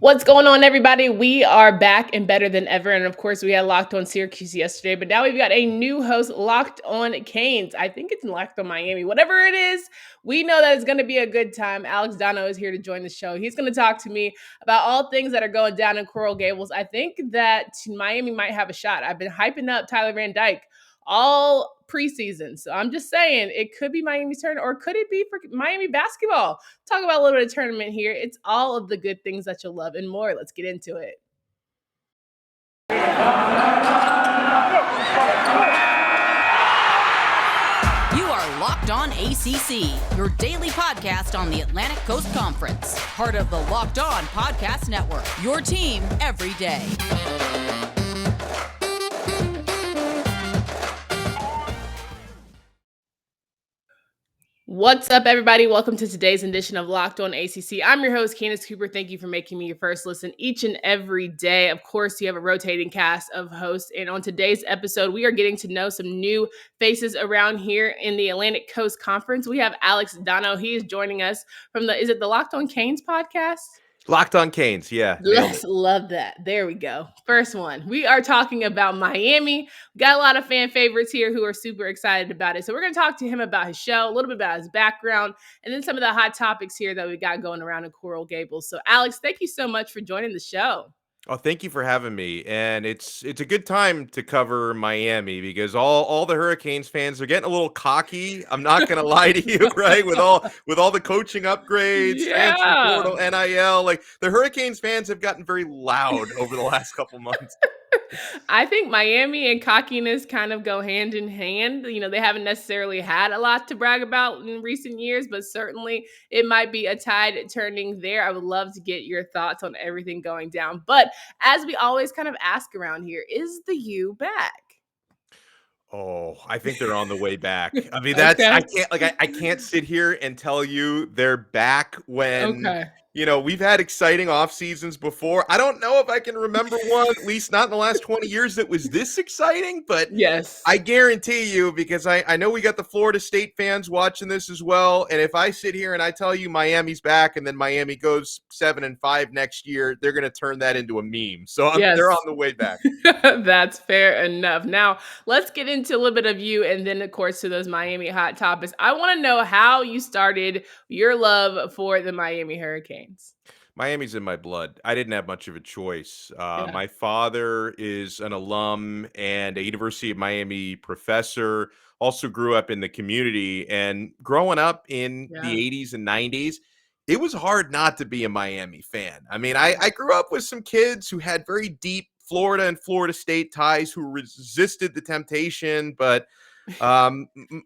What's going on, everybody? We are back and better than ever. And of course, we had Locked on Syracuse yesterday, but now we've got a new host, Locked on Canes. I think it's Locked on Miami. Whatever it is, we know that it's going to be a good time. Alex Donno is here to join the show. He's going to talk to me about all things that are going down in Coral Gables. I think that Miami might have a shot. I've been hyping up Tyler Van Dyke all preseason. So I'm just saying it could be Miami's turn, or could it be for Miami basketball? Talk about a little bit of tournament here. It's all of the good things that you'll love and more. Let's get into it. You are Locked On ACC, your daily podcast on the Atlantic Coast Conference. Part of the Locked On Podcast Network, your team every day. What's up, everybody? Welcome to today's edition of Locked On ACC. I'm your host, Candace Cooper. Thank you for making me your first listen each and every day. Of course, you have a rotating cast of hosts. And on today's episode, we are getting to know some new faces around here in the Atlantic Coast Conference. We have Alex Donno. He is joining us from the Locked On Canes podcast? Locked on Canes, yeah. Let's love that. There we go. First one. We are talking about Miami. We got a lot of fan favorites here who are super excited about it. So we're going to talk to him about his show, a little bit about his background, and then some of the hot topics here that we got going around in Coral Gables. So Alex, thank you so much for joining the show. Oh, thank you for having me. And it's a good time to cover Miami because all the Hurricanes fans are getting a little cocky. I'm not gonna lie to you, right? With all the coaching upgrades, transfer portal, NIL, like the Hurricanes fans have gotten very loud over the last couple months. I think Miami and cockiness kind of go hand in hand. You know, they haven't necessarily had a lot to brag about in recent years, but certainly it might be a tide turning there. I would love to get your thoughts on everything going down. But as we always kind of ask around here, is the U back? Oh, I think they're on the way back. I mean, that's Okay. I can't sit here and tell you they're back when Okay. we've had exciting off seasons before. I don't know if I can remember one, at least not in the last 20 years, that was this exciting, but Yes. I guarantee you, because I know we got the Florida State fans watching this as well. And if I sit here and I tell you Miami's back and then Miami goes 7-5 next year, they're going to turn that into a meme. So they're on the way back. That's fair enough. Now, let's get into a little bit of you and then, of course, to those Miami hot topics. I want to know how you started your love for the Miami Hurricanes. Miami's in my blood. I didn't have much of a choice. Yeah. My father is an alum and a University of Miami professor, also grew up in the community. And growing up in the 80s and 90s, it was hard not to be a Miami fan. I mean, I grew up with some kids who had very deep Florida and Florida State ties who resisted the temptation, but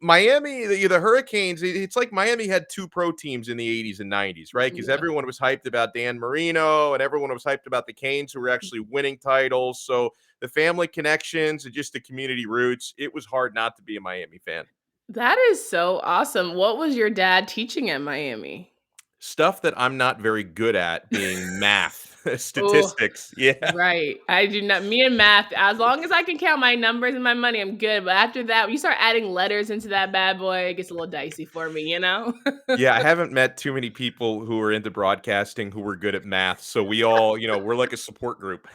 Miami, the Hurricanes, it's like Miami had two pro teams in the 80s and 90s, right? Because everyone was hyped about Dan Marino and everyone was hyped about the Canes who were actually winning titles. So the family connections and just the community roots, it was hard not to be a Miami fan. That is so awesome. What was your dad teaching at Miami? Stuff that I'm not very good at, being math, Oh, statistics. Yeah. right. I do not. Me and math, as long as I can count my numbers and my money, I'm good. But after that, when you start adding letters into that bad boy, it gets a little dicey for me, you know? Yeah, I haven't met too many people who are into broadcasting who were good at math. So we all, we're like a support group.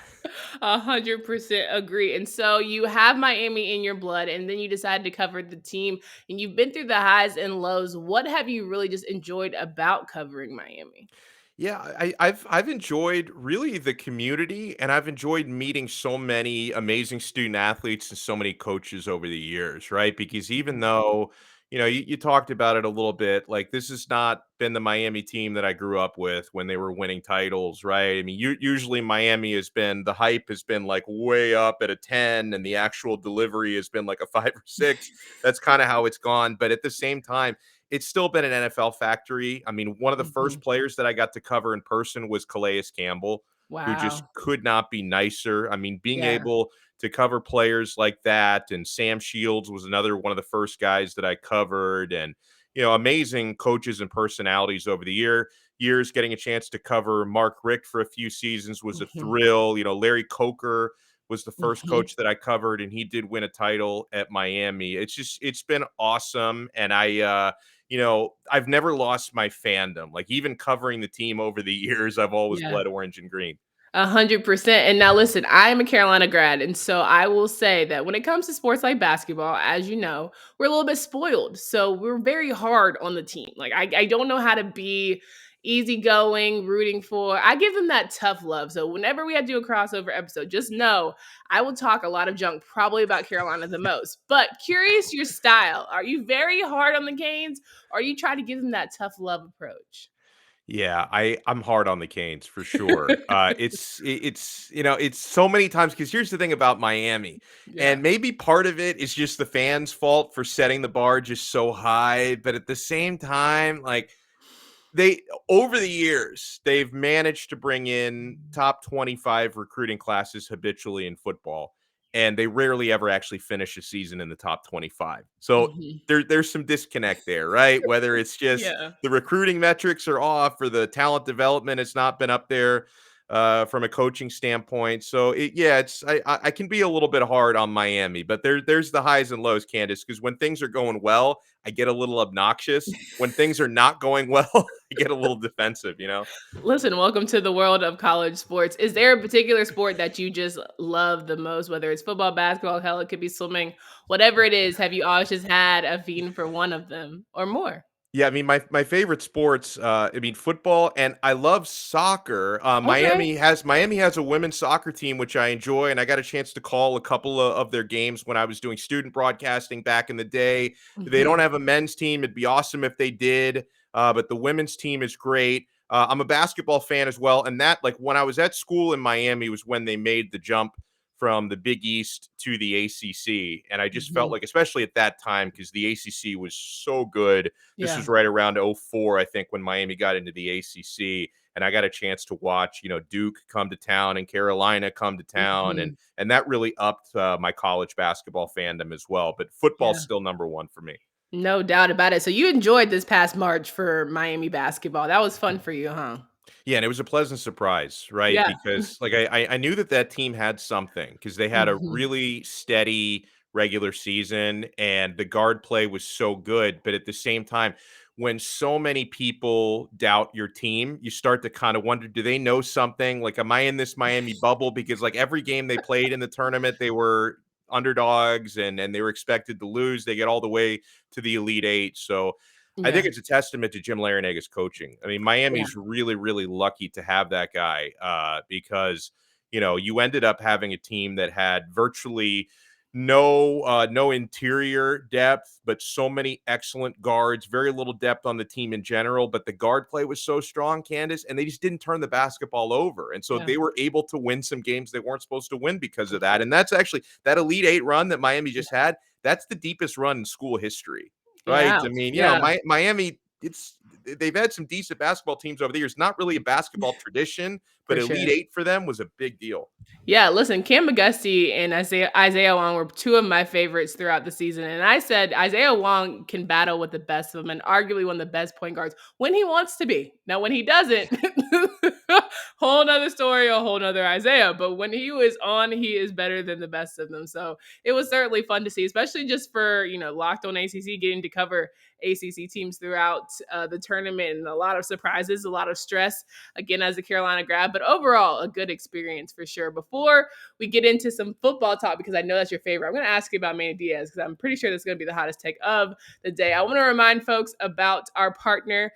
100% agree. And so you have Miami in your blood, and then you decided to cover the team, and you've been through the highs and lows. What have you really just enjoyed about covering Miami? Yeah, I've enjoyed really the community, and I've enjoyed meeting so many amazing student athletes and so many coaches over the years, right? Because even though, you talked about it a little bit, like this has not been the Miami team that I grew up with when they were winning titles, right? I mean, usually Miami the hype has been like way up at a 10, and the actual delivery has been like a 5 or 6. That's kind of how it's gone. But at the same time, it's still been an NFL factory. I mean, one of the first players that I got to cover in person was Calais Campbell, who just Wow. could not be nicer. I mean, being Yeah. able to cover players like that, and Sam Shields was another one of the first guys that I covered, and amazing coaches and personalities over the years. Getting a chance to cover Mark Richt for a few seasons was a thrill. Larry Coker was the first coach that I covered, and he did win a title at Miami. It's been awesome. And I I've never lost my fandom. Like even covering the team over the years, I've always Yeah. bled orange and green. 100%. And now listen, I am a Carolina grad. And so I will say that when it comes to sports like basketball, as you know, we're a little bit spoiled. So we're very hard on the team. Like I don't know how to be easygoing, rooting for. I give them that tough love. So whenever we have to do a crossover episode, just know I will talk a lot of junk, probably about Carolina the most. But curious your style. Are you very hard on the Canes or are you trying to give them that tough love approach? Yeah, I'm hard on the Canes for sure. It's so many times because here's the thing about Miami, and Yeah. maybe part of it is just the fans' fault for setting the bar just so high, but at the same time, like they over the years, they've managed to bring in top 25 recruiting classes habitually in football, and they rarely ever actually finish a season in the top 25. So Mhm. there's some disconnect there, right? Whether it's just Yeah. the recruiting metrics are off or the talent development has not been up there from a coaching standpoint. So I can be a little bit hard on Miami, but there's the highs and lows, Candace, because when things are going well, I get a little obnoxious. When things are not going well, I get a little defensive. Listen, welcome to the world of college sports. Is there a particular sport that you just love the most, whether it's football, basketball, hell, it could be swimming, whatever it is? Have you always just had a fiend for one of them or more? Yeah, I mean, my favorite sports, I mean, football, and I love soccer. Okay. Miami has a women's soccer team, which I enjoy, and I got a chance to call a couple of their games when I was doing student broadcasting back in the day. They don't Mhm. have a men's team. It'd be awesome if they did, but the women's team is great. I'm a basketball fan as well, and that, like, when I was at school in Miami was when they made the jump from the Big East to the ACC, and I just felt Mhm. like, especially at that time, because the ACC was so good. This Yeah. was right around '04, I think, when Miami got into the ACC, and I got a chance to watch, Duke come to town and Carolina come to town, and Mhm. and that really upped my college basketball fandom as well. But football's Yeah. still number one for me. No doubt about it. So you enjoyed this past March for Miami basketball. That was fun for you, huh? Yeah, and it was a pleasant surprise, right? Yeah. Because like I knew that team had something because they had a Mhm. really steady regular season and the guard play was so good. But at the same time, when so many people doubt your team, you start to kind of wonder, do they know something? Like, am I in this Miami bubble? Because like every game they played in the tournament, they were underdogs and they were expected to lose. They get all the way to the Elite Eight. So I think Yeah. it's a testament to Jim Larinaga's coaching. I mean, Yeah. Miami's really, really lucky to have that guy because you ended up having a team that had virtually no interior depth, but so many excellent guards. Very little depth on the team in general, but the guard play was so strong, Candace, and they just didn't turn the basketball over, and so Yeah. they were able to win some games they weren't supposed to win because For of that. sure. And that's actually that Elite Eight run that Miami just had. That's the deepest run in school history. Right? Yeah. I mean, Yeah. Miami, they've had some decent basketball teams over the years. Not really a basketball tradition, but For Elite sure. Eight for them was a big deal. Yeah, listen, Cam McGusty and Isaiah Wong were two of my favorites throughout the season. And I said Isaiah Wong can battle with the best of them and arguably one of the best point guards when he wants to be. Now, when he doesn't, whole nother story, a whole nother Isaiah. But when he was on, he is better than the best of them. So it was certainly fun to see, especially just for, Locked On ACC getting to cover ACC teams throughout the tournament and a lot of surprises, a lot of stress again as a Carolina grad, but overall a good experience for sure. Before we get into some football talk, because I know that's your favorite, I'm going to ask you about Manny Diaz because I'm pretty sure that's going to be the hottest take of the day. I want to remind folks about our partner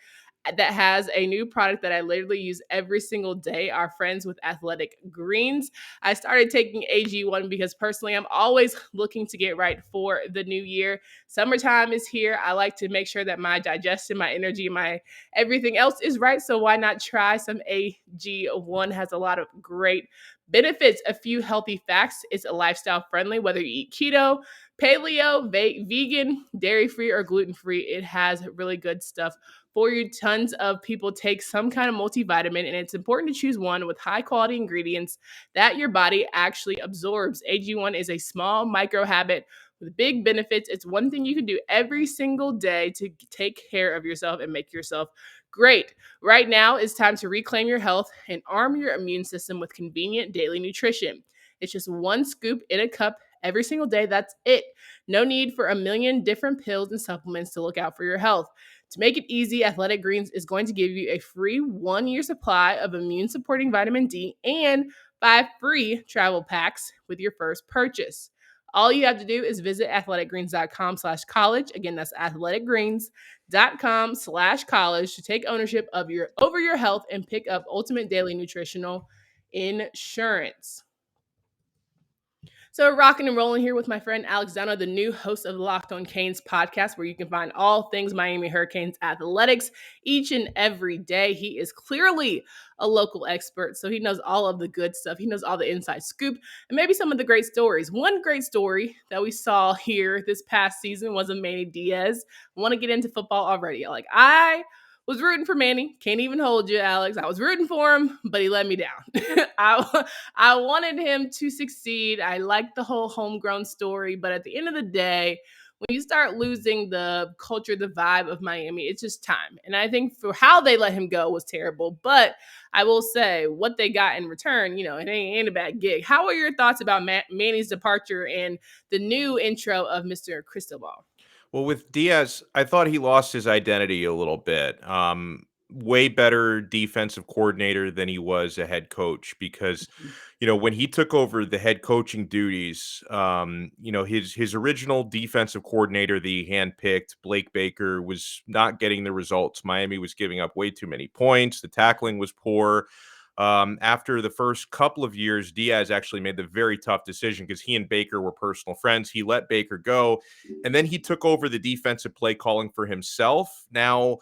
that has a new product that I literally use every single day. Our friends with Athletic Greens. I started taking AG1 because personally, I'm always looking to get right for the new year. Summertime is here. I like to make sure that my digestion, my energy, my everything else is right. So why not try some AG1? Has a lot of great benefits. A few healthy facts. It's a lifestyle friendly, whether you eat keto, paleo, vegan, dairy free, or gluten free. It has really good stuff for you. Tons of people take some kind of multivitamin, and it's important to choose one with high quality ingredients that your body actually absorbs. AG1 is a small micro habit with big benefits. It's one thing you can do every single day to take care of yourself and make yourself great. Right now, it's time to reclaim your health and arm your immune system with convenient daily nutrition. It's just one scoop in a cup every single day. That's it. No need for a million different pills and supplements to look out for your health. To make it easy, Athletic Greens is going to give you a free 1-year supply of immune supporting vitamin D and 5 free travel packs with your first purchase. All you have to do is visit athleticgreens.com/college. Again, that's athleticgreens.com/college to take ownership of your health and pick up Ultimate Daily Nutritional Insurance. So we're rocking and rolling here with my friend Alex Donno, the new host of the Locked On Canes podcast, where you can find all things Miami Hurricanes athletics each and every day. He is clearly a local expert, so he knows all of the good stuff. He knows all the inside scoop and maybe some of the great stories. One great story that we saw here this past season was of Manny Diaz. I want to get into football already. I was rooting for Manny. Can't even hold you, Alex. I was rooting for him, but he let me down. I wanted him to succeed. I liked the whole homegrown story, but at the end of the day, when you start losing the culture, the vibe of Miami, it's just time. And I think for how they let him go was terrible. But I will say what they got in return, it ain't a bad gig. How are your thoughts about Manny's departure and the new intro of Mr. Cristobal? Well, with Diaz, I thought he lost his identity a little bit. Way better defensive coordinator than he was a head coach because, when he took over the head coaching duties, his original defensive coordinator that he handpicked, Blake Baker, was not getting the results. Miami was giving up way too many points. The tackling was poor. After the first couple of years, Diaz actually made the very tough decision because he and Baker were personal friends. He let Baker go, and then he took over the defensive play calling for himself. Now,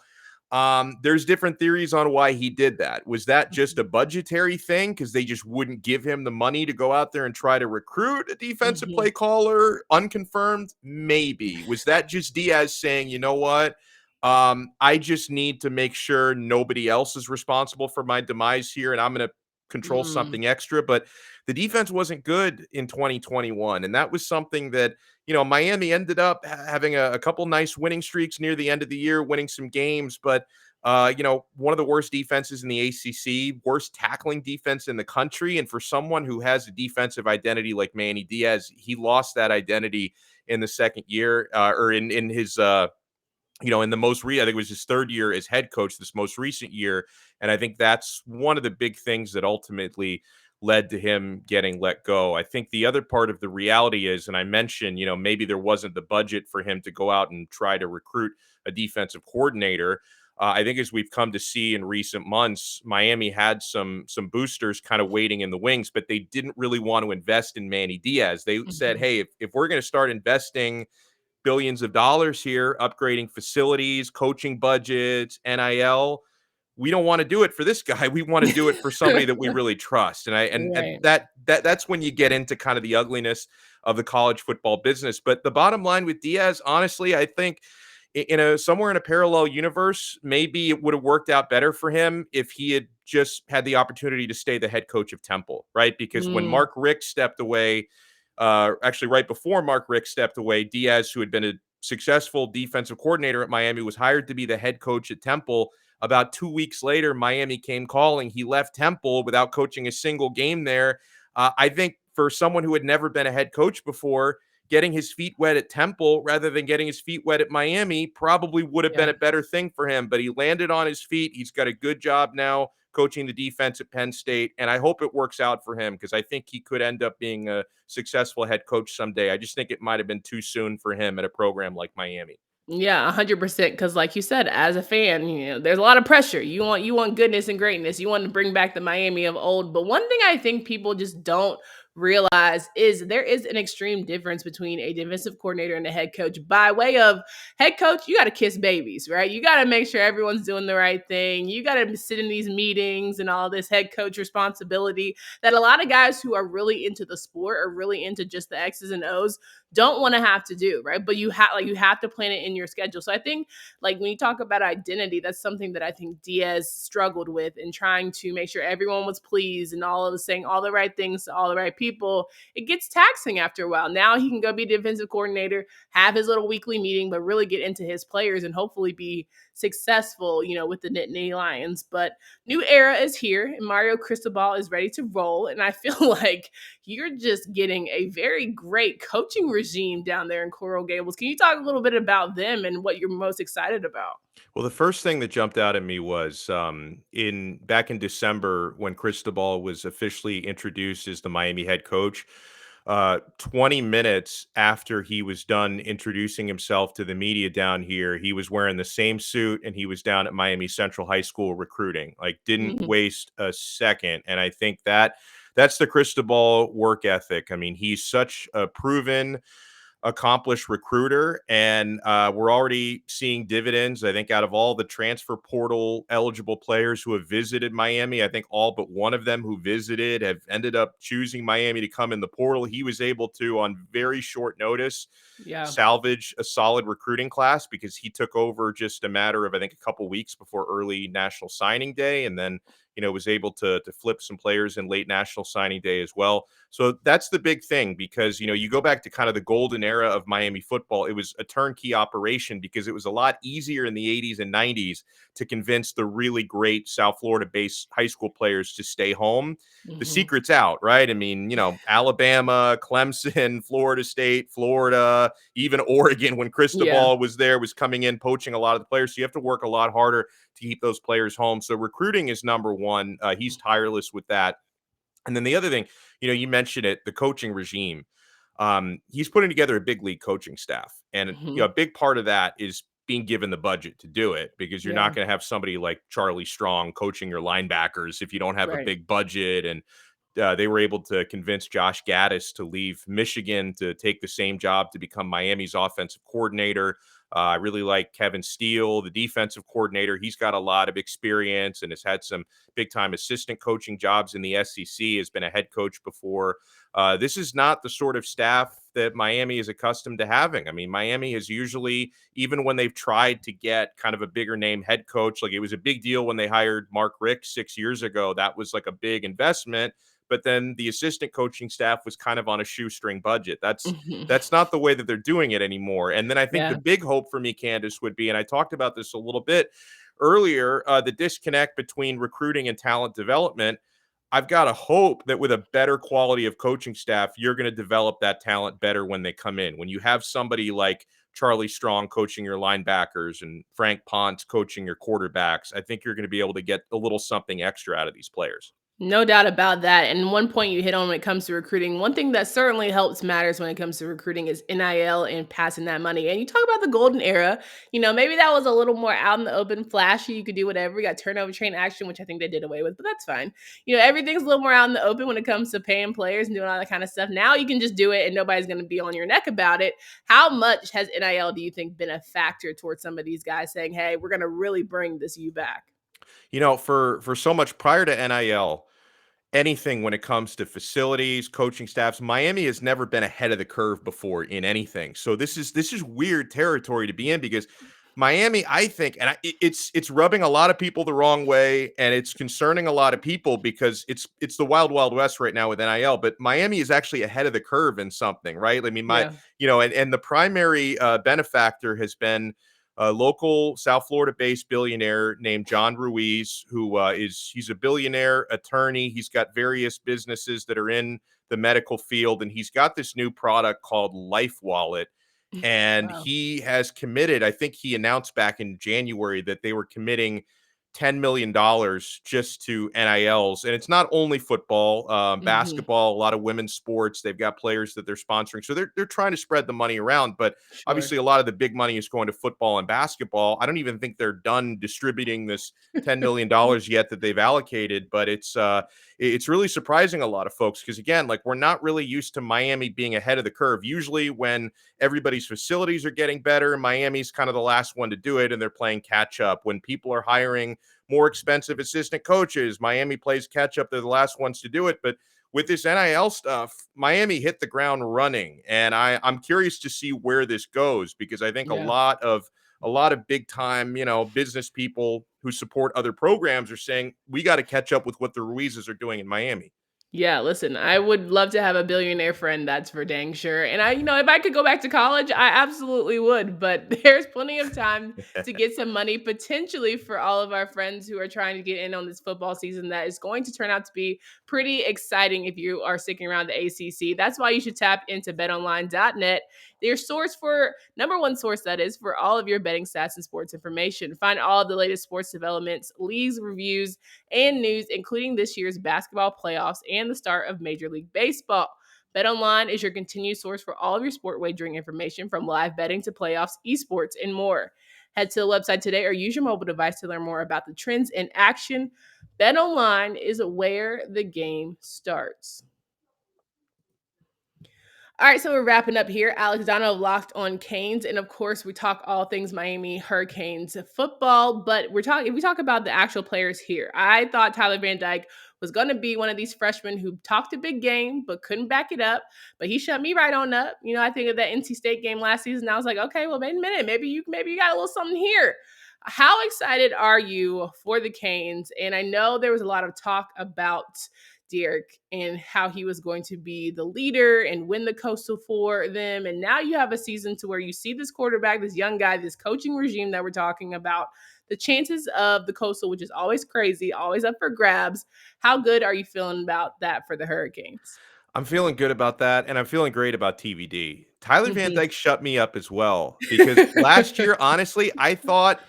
there's different theories on why he did that. Was that just a budgetary thing because they just wouldn't give him the money to go out there and try to recruit a defensive play caller? Unconfirmed, maybe. Was that just Diaz saying, you know what? I just need to make sure nobody else is responsible for my demise here, and I'm going to control something extra. But the defense wasn't good in 2021, and that was something that, Miami ended up having a couple nice winning streaks near the end of the year, winning some games, but one of the worst defenses in the ACC, worst tackling defense in the country. And for someone who has a defensive identity like Manny Diaz, he lost that identity in the second year, or in his in the I think it was his third year as head coach, this most recent year. And I think that's one of the big things that ultimately led to him getting let go. I think the other part of the reality is, and I mentioned, maybe there wasn't the budget for him to go out and try to recruit a defensive coordinator. I think as we've come to see in recent months, Miami had some boosters kind of waiting in the wings, but they didn't really want to invest in Manny Diaz. They said, hey, if we're going to start investing billions of dollars here, upgrading facilities, coaching budgets, NIL, we don't want to do it for this guy. We want to do it for somebody that we really trust. And that's when you get into kind of the ugliness of the college football business. But the bottom line with Diaz, honestly, I think somewhere in a parallel universe, maybe it would have worked out better for him if he had just had the opportunity to stay the head coach of Temple, right? Because when Mark Richt stepped away, actually right before Mark Richt stepped away, Diaz, who had been a successful defensive coordinator at Miami, was hired to be the head coach at Temple. About 2 weeks later, Miami came calling. He left Temple without coaching a single game there. I think for someone who had never been a head coach before, getting his feet wet at Temple rather than getting his feet wet at Miami probably would have been a better thing for him. But he landed on his feet. He's got a good job now coaching the defense at Penn State, and I hope it works out for him because I think he could end up being a successful head coach someday. I just think it might have been too soon for him at a program like Miami. Yeah, 100%. Because, like you said, as a fan, there's a lot of pressure. You want goodness and greatness. You want to bring back the Miami of old. But one thing I think people just don't realize is there is an extreme difference between a defensive coordinator and a head coach. By way of head coach, you got to kiss babies, right? You got to make sure everyone's doing the right thing. You got to sit in these meetings and all this head coach responsibility that a lot of guys who are really into the sport or really into just the X's and O's don't want to have to do, right? But you have to plan it in your schedule. So I think when you talk about identity, that's something that I think Diaz struggled with in trying to make sure everyone was pleased and all of saying all the right things to all the right people. It gets taxing after a while. Now he can go be defensive coordinator, have his little weekly meeting, but really get into his players and hopefully be successful, with the Nittany Lions. But new era is here, and Mario Cristobal is ready to roll. And I feel like you're just getting a very great coaching regime down there in Coral Gables. Can you talk a little bit about them and what you're most excited about? Well, the first thing that jumped out at me was in back in December when Cristobal was officially introduced as the Miami head coach. 20 minutes after he was done introducing himself to the media down here, he was wearing the same suit and he was down at Miami Central High School recruiting. Like, didn't Mhm. waste a second. And I think that's the Cristobal work ethic. I mean, he's such a proven accomplished recruiter, and we're already seeing dividends. I think out of all the transfer portal eligible players who have visited Miami, I think all but one of them who visited have ended up choosing Miami to come in the portal. He was able to, on very short notice, Yeah. salvage a solid recruiting class because he took over just a matter of, I think, a couple weeks before early National Signing Day, and then was able to flip some players in late National Signing Day as well. So that's the big thing because, you go back to kind of the golden era of Miami football. It was a turnkey operation because it was a lot easier in the 80s and 90s to convince the really great South Florida based high school players to stay home. The Mhm. secret's out, right? I mean, Alabama, Clemson, Florida State, Florida, even Oregon, when Yeah. Cristobal was there, was coming in, poaching a lot of the players. So you have to work a lot harder to keep those players home. So recruiting is number one. He's tireless with that. And then the other thing, you mentioned it, the coaching regime. He's putting together a big league coaching staff. And, Mhm. a big part of that is being given the budget to do it because you're Yeah. not going to have somebody like Charlie Strong coaching your linebackers if you don't have a Right. big budget. And they were able to convince Josh Gaddis to leave Michigan to take the same job to become Miami's offensive coordinator. I really like Kevin Steele, the defensive coordinator. He's got a lot of experience and has had some big time assistant coaching jobs in the SEC, has been a head coach before. This is not the sort of staff that Miami is accustomed to having. I mean, Miami has usually, even when they've tried to get kind of a bigger name head coach, like it was a big deal when they hired Mark Richt 6 years ago. That was like a big investment. But then the assistant coaching staff was kind of on a shoestring budget. That's Mhm. that's not the way that they're doing it anymore. And then I think the Yeah. big hope for me, Candace, would be, and I talked about this a little bit earlier, the disconnect between recruiting and talent development. I've got to hope that with a better quality of coaching staff, you're going to develop that talent better when they come in. When you have somebody like Charlie Strong coaching your linebackers and Frank Ponce coaching your quarterbacks, I think you're going to be able to get a little something extra out of these players. No doubt about that. And one point you hit on when it comes to recruiting, one thing that certainly helps matters when it comes to recruiting is NIL and passing that money. And you talk about the golden era, maybe that was a little more out in the open, flashy. You could do whatever. You got turnover train action, which I think they did away with, but that's fine. Everything's a little more out in the open when it comes to paying players and doing all that kind of stuff. Now you can just do it and nobody's going to be on your neck about it. How much has NIL, do you think, been a factor towards some of these guys saying, hey, we're going to really bring this U back? For so much prior to NIL, anything when it comes to facilities, coaching staffs, Miami has never been ahead of the curve before in anything. So this is weird territory to be in because Miami, I think, and it's rubbing a lot of people the wrong way, and it's concerning a lot of people because it's the wild wild west right now with NIL. But Miami is actually ahead of the curve in something, right? I mean, Yeah. and the primary benefactor has been a local South Florida-based billionaire named John Ruiz, who he's a billionaire attorney. He's got various businesses that are in the medical field, and he's got this new product called Life Wallet. And Wow. he has committed, I think he announced back in January that they were committing $10 million just to NILs. And it's not only football, Mhm. basketball, a lot of women's sports. They've got players that they're sponsoring. So they're trying to spread the money around. But Sure. obviously, a lot of the big money is going to football and basketball. I don't even think they're done distributing this $10 million yet that they've allocated. But it's really surprising a lot of folks because, again, like we're not really used to Miami being ahead of the curve. Usually when everybody's facilities are getting better, Miami's kind of the last one to do it, and they're playing catch up. When people are hiring more expensive assistant coaches, Miami plays catch up. They're the last ones to do it. But with this NIL stuff, Miami hit the ground running, and I'm curious to see where this goes because I think Yeah. a lot of big time, business people who support other programs are saying we got to catch up with what the Ruizes are doing in Miami. Yeah, listen, I would love to have a billionaire friend, that's for dang sure. And if I could go back to college, I absolutely would. But there's plenty of time to get some money potentially for all of our friends who are trying to get in on this football season that is going to turn out to be pretty exciting if you are sticking around the ACC. That's why you should tap into betonline.net, their source for number one source that is for all of your betting stats and sports information. Find all of the latest sports developments, leagues, reviews, and news, including this year's basketball playoffs and the start of Major League Baseball. BetOnline is your continued source for all of your sport wagering information, from live betting to playoffs, esports, and more. Head to the website today or use your mobile device to learn more about the trends in action. BetOnline is where the game starts. All right, so we're wrapping up here. Alex Donno of Locked on Canes, and of course, we talk all things Miami Hurricanes football. But we talk about the actual players here. I thought Tyler Van Dyke was going to be one of these freshmen who talked a big game but couldn't back it up. But he shut me right on up. I think of that NC State game last season. I was like, okay, well, wait a minute, maybe you got a little something here. How excited are you for the Canes? And I know there was a lot of talk about Derek and how he was going to be the leader and win the Coastal for them. And now you have a season to where you see this quarterback, this young guy, this coaching regime that we're talking about. The chances of the Coastal, which is always crazy, always up for grabs. How good are you feeling about that for the Hurricanes? I'm feeling good about that, and I'm feeling great about TVD. Tyler Van Dyke shut me up as well because last year, honestly, I thought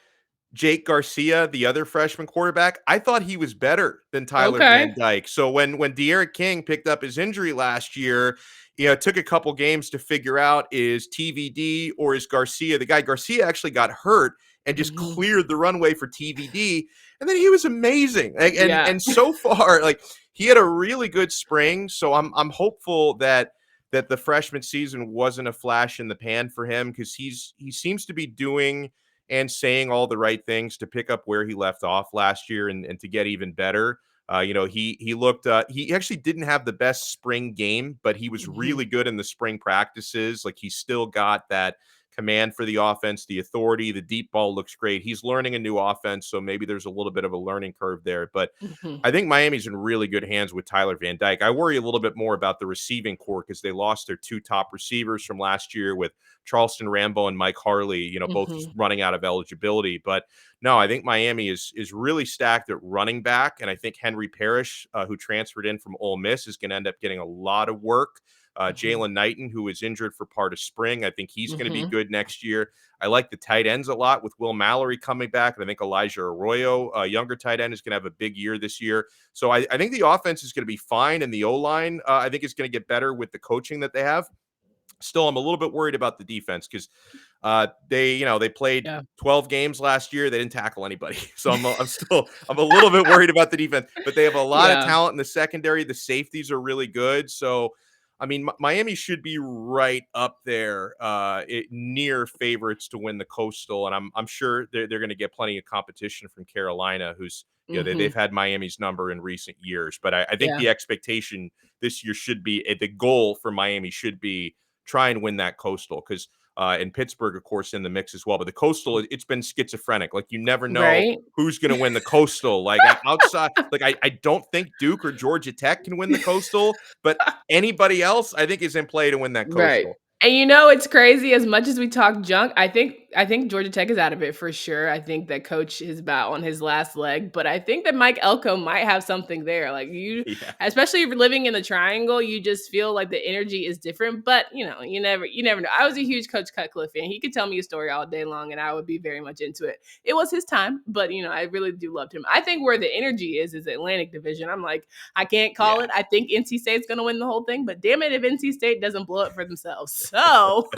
Jake Garcia, the other freshman quarterback, I thought he was better than Tyler Okay. Van Dyke. So when De'Aaron King picked up his injury last year, it took a couple games to figure out, is TVD or is Garcia the guy? Garcia actually got hurt and just cleared the runway for TVD, and then he was amazing. And so far, like, he had a really good spring. So I'm hopeful that the freshman season wasn't a flash in the pan for him, because he seems to be doing and saying all the right things to pick up where he left off last year and to get even better. He looked, he actually didn't have the best spring game, but he was really good in the spring practices. Like, he still got that command for the offense, the authority, the deep ball looks great. He's learning a new offense, so maybe there's a little bit of a learning curve there. But I think Miami's in really good hands with Tyler Van Dyke. I worry a little bit more about the receiving core because they lost their two top receivers from last year with Charleston Rambo and Mike Harley, both just running out of eligibility. But no, I think Miami is really stacked at running back. And I think Henry Parrish, who transferred in from Ole Miss, is going to end up getting a lot of work. Jalen Knighton, who was injured for part of spring, I think he's going to be good next year. I like the tight ends a lot with Will Mallory coming back. And I think Elijah Arroyo, a younger tight end, is going to have a big year this year. So I think the offense is going to be fine. And the O-line, I think, is going to get better with the coaching that they have. Still, I'm a little bit worried about the defense because they played 12 games last year. They didn't tackle anybody. So I'm a little bit worried about the defense, but they have a lot of talent in the secondary. The safeties are really good. So, I mean, Miami should be right up there, near favorites to win the Coastal. And I'm sure they're going to get plenty of competition from Carolina, who's, they've had Miami's number in recent years. But I think the expectation this year should be, the goal for Miami should be, try and win that Coastal, because in Pittsburgh, of course, in the mix as well. But the Coastal, it's been schizophrenic. Like, you never know who's going to win the Coastal. Like, outside, like, I don't think Duke or Georgia Tech can win the Coastal, but anybody else, I think, is in play to win that Coastal. Right. And it's crazy. As much as we talk junk, I think Georgia Tech is out of it for sure. I think that coach is about on his last leg, but I think that Mike Elko might have something there. Like, especially if you're living in the triangle, you just feel like the energy is different. But you never know. I was a huge Coach Cutcliffe fan. He could tell me a story all day long, and I would be very much into it. It was his time, but I really do love him. I think where the energy is Atlantic Division. I'm like, I can't call it. I think NC State's going to win the whole thing, but damn it, if NC State doesn't blow it for themselves. So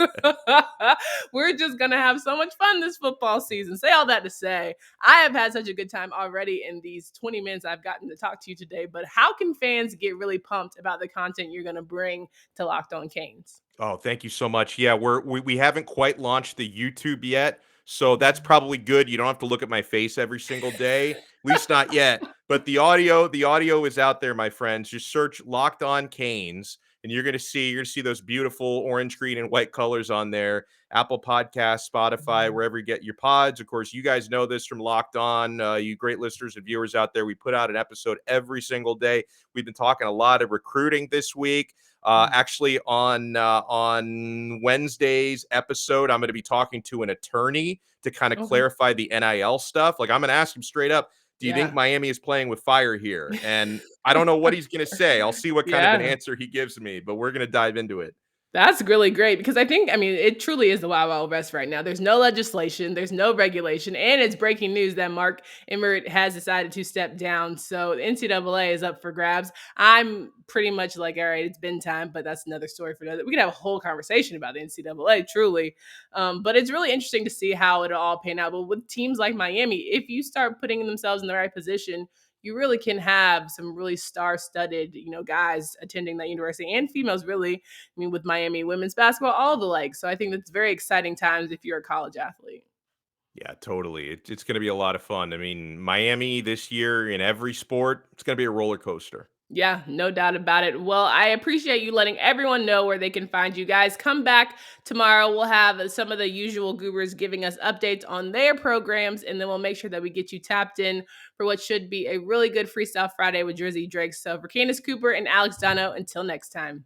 we're just going to have so much fun this football season. Say all that to say, I have had such a good time already in these 20 minutes I've gotten to talk to you today. But how can fans get really pumped about the content you're going to bring to Locked on Canes? Oh, thank you so much. Yeah, we haven't quite launched the YouTube yet. So that's probably good. You don't have to look at my face every single day, at least not yet. But the audio is out there, my friends. Just search Locked on Canes. and you're gonna see those beautiful orange, green, and white colors on there. Apple Podcasts, Spotify, wherever you get your pods. Of course, you guys know this from Locked On. You great listeners and viewers out there. We put out an episode every single day. We've been talking a lot of recruiting this week. Actually, on Wednesday's episode, I'm going to be talking to an attorney to kind of clarify the NIL stuff. Like, I'm going to ask him straight up, do you think Miami is playing with fire here? And I don't know what he's going to say. I'll see what kind of an answer he gives me, but we're going to dive into it. That's really great because I mean, it truly is the Wild Wild West right now. There's no legislation, there's no regulation, and it's breaking news that Mark Emmert has decided to step down. So the NCAA is up for grabs. I'm pretty much like, all right, it's been time, but that's another story for another. We could have a whole conversation about the NCAA, truly. But it's really interesting to see how it'll all pan out. But with teams like Miami, if you start putting themselves in the right position, you really can have some really star-studded, guys attending that university, and females, really. I mean, with Miami women's basketball, all the legs. So I think that's very exciting times if you're a college athlete. Yeah, totally. It's going to be a lot of fun. I mean, Miami this year in every sport, it's going to be a roller coaster. Yeah, no doubt about it. Well, I appreciate you letting everyone know where they can find you guys. Come back tomorrow. We'll have some of the usual goobers giving us updates on their programs, and then we'll make sure that we get you tapped in for what should be a really good Freestyle Friday with Drizzy Drake. So for Candace Cooper and Alex Donno, until next time.